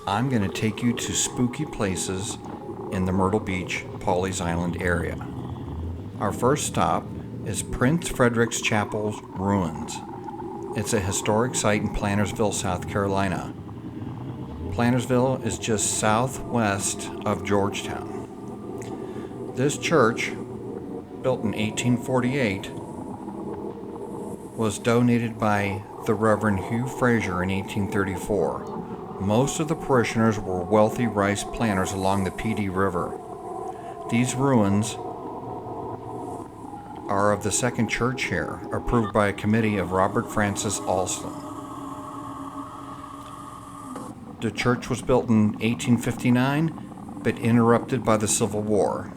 I'm going to take you to spooky places in the Myrtle Beach, Pawleys Island area. Our first stop is Prince Frederick's Chapel's ruins. It's a historic site in Plantersville, South Carolina. Plantersville is just southwest of Georgetown. This church, built in 1848, was donated by the Reverend Hugh Fraser in 1834. Most of the parishioners were wealthy rice planters along the PD River. These ruins are of the second church here, approved by a committee of Robert Francis Alston. The church was built in 1859, but interrupted by the Civil War.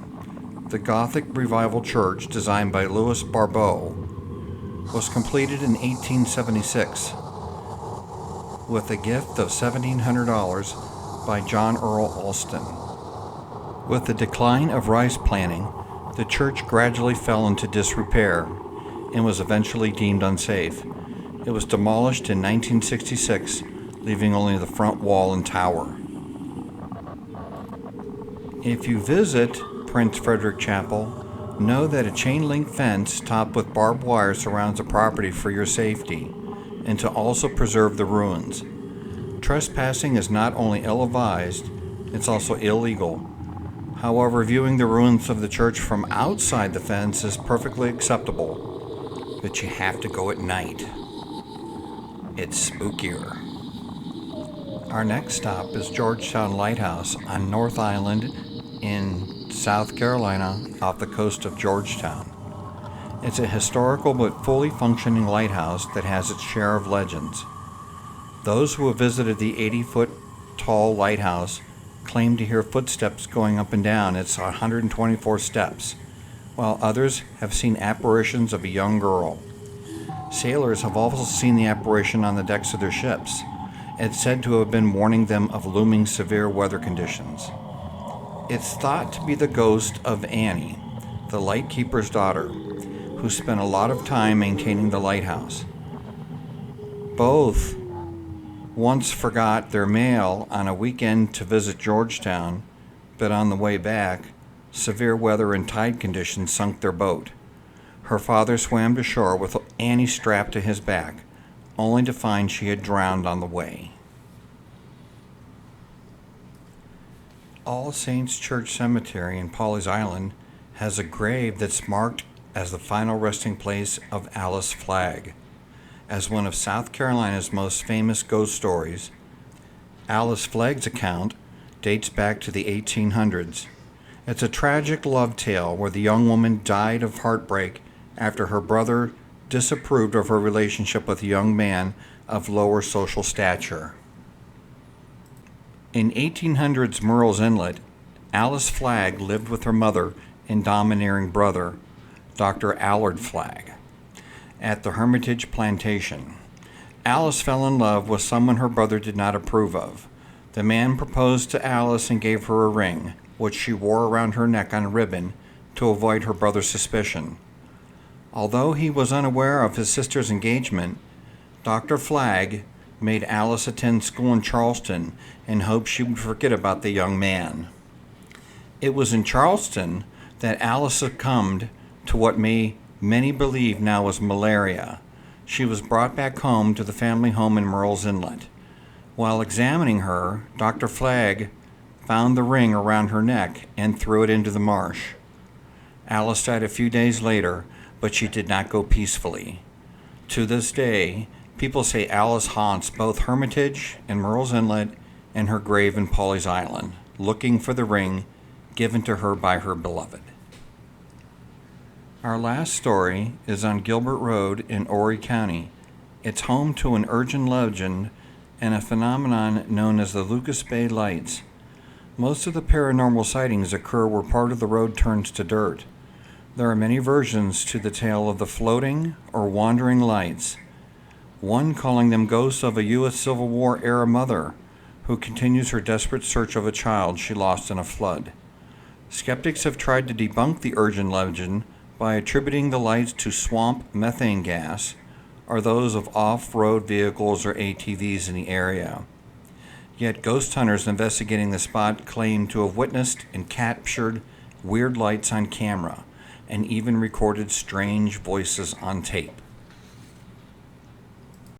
The Gothic Revival Church, designed by Louis Barbeau, was completed in 1876 with a gift of $1,700 by John Earl Alston. With the decline of rice planting, the church gradually fell into disrepair and was eventually deemed unsafe. It was demolished in 1966, leaving only the front wall and tower. If you visit Prince Frederick Chapel, know that a chain-link fence topped with barbed wire surrounds the property for your safety and to also preserve the ruins. Trespassing is not only ill-advised, it's also illegal. However, viewing the ruins of the church from outside the fence is perfectly acceptable, but you have to go at night. It's spookier. Our next stop is Georgetown Lighthouse on North Island in South Carolina off the coast of Georgetown. It's a historical but fully functioning lighthouse that has its share of legends. Those who have visited the 80-foot tall lighthouse claim to hear footsteps going up and down its 124 steps, while others have seen apparitions of a young girl. Sailors have also seen the apparition on the decks of their ships. It's said to have been warning them of looming severe weather conditions. It's thought to be the ghost of Annie, the lightkeeper's daughter, who spent a lot of time maintaining the lighthouse. Both once forgot their mail on a weekend to visit Georgetown, but on the way back, severe weather and tide conditions sunk their boat. Her father swam to shore with Annie strapped to his back, only to find she had drowned on the way. All Saints Church Cemetery in Pawleys Island has a grave that's marked as the final resting place of Alice Flagg. As one of South Carolina's most famous ghost stories, Alice Flagg's account dates back to the 1800s. It's a tragic love tale where the young woman died of heartbreak after her brother disapproved of her relationship with a young man of lower social stature. In 1800's Murrells Inlet, Alice Flagg lived with her mother and domineering brother, Dr. Allard Flagg, at the Hermitage Plantation. Alice fell in love with someone her brother did not approve of. The man proposed to Alice and gave her a ring, which she wore around her neck on a ribbon to avoid her brother's suspicion. Although he was unaware of his sister's engagement, Dr. Flagg made Alice attend school in Charleston in hopes she would forget about the young man. It was in Charleston that Alice succumbed to what many believe now was malaria. She was brought back home to the family home in Murrells Inlet. While examining her, Dr. Flagg found the ring around her neck and threw it into the marsh. Alice died a few days later, but she did not go peacefully. To this day, people say Alice haunts both Hermitage and Murrells Inlet and her grave in Pawleys Island, looking for the ring given to her by her beloved. Our last story is on Gilbert Road in Horry County. It's home to an urban legend and a phenomenon known as the Lucas Bay Lights. Most of the paranormal sightings occur where part of the road turns to dirt. There are many versions to the tale of the floating or wandering lights, one calling them ghosts of a U.S. Civil War era mother who continues her desperate search of a child she lost in a flood. Skeptics have tried to debunk the urban legend by attributing the lights to swamp methane gas or those of off-road vehicles or ATVs in the area. Yet ghost hunters investigating the spot claim to have witnessed and captured weird lights on camera and even recorded strange voices on tape.